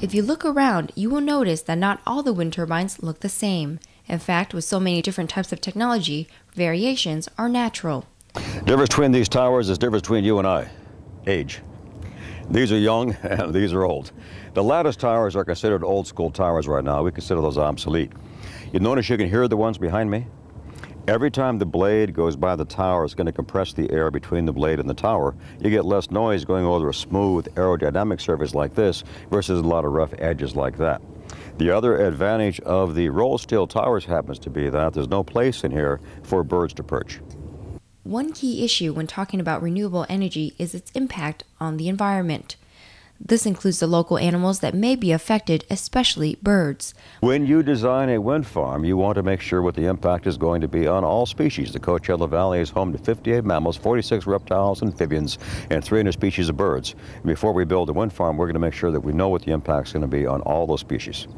If you look around, you will notice that not all the wind turbines look the same. In fact, with so many different types of technology, variations are natural. Difference between these towers is difference between you and I. Age. These are young and these are old. The lattice towers are considered old school towers right now. We consider those obsolete. You notice you can hear the ones behind me? Every time the blade goes by the tower, it's going to compress the air between the blade and the tower. You get less noise going over a smooth aerodynamic surface like this versus a lot of rough edges like that. The other advantage of the rolled steel towers happens to be that there's no place in here for birds to perch. One key issue when talking about renewable energy is its impact on the environment. This includes the local animals that may be affected, especially birds. When you design a wind farm, you want to make sure what the impact is going to be on all species. The Coachella Valley is home to 58 mammals, 46 reptiles, amphibians, and 300 species of birds. And before we build a wind farm, we're going to make sure that we know what the impact is going to be on all those species.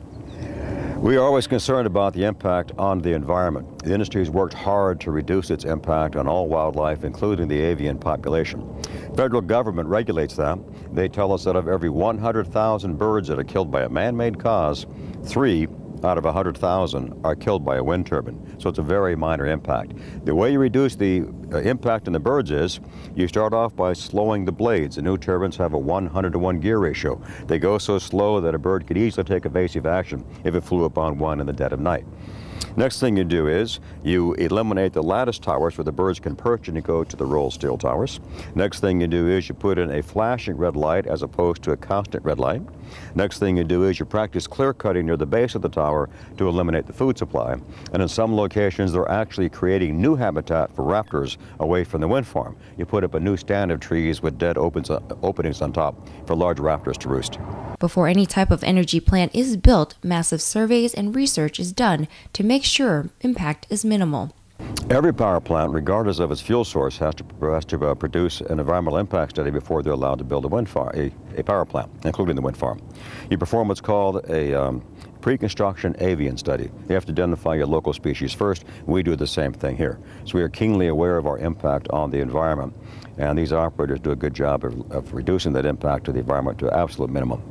We are always concerned about the impact on the environment. The industry has worked hard to reduce its impact on all wildlife, including the avian population. Federal government regulates that. They tell us that of every 100,000 birds that are killed by a man-made cause, 3 out of 100,000 are killed by a wind turbine. So it's a very minor impact. The way you reduce the impact on the birds is you start off by slowing the blades. The new turbines have a 100-to-1 gear ratio. They go so slow that a bird could easily take evasive action if it flew upon one in the dead of night. Next thing you do is you eliminate the lattice towers where the birds can perch and you go to the rolled steel towers. Next thing you do is you put in a flashing red light as opposed to a constant red light. Next thing you do is you practice clear cutting near the base of the tower to eliminate the food supply. And in some locations they're actually creating new habitat for raptors away from the wind farm. You put up a new stand of trees with dead openings on top for large raptors to roost. Before any type of energy plant is built, massive surveys and research is done to make sure impact is minimal. Every power plant, regardless of its fuel source, has to produce an environmental impact study before they're allowed to build a wind farm, a power plant, including the wind farm. You perform what's called a pre-construction avian study. You have to identify your local species first. We do the same thing here. So we are keenly aware of our impact on the environment, and these operators do a good job of reducing that impact to the environment to an absolute minimum.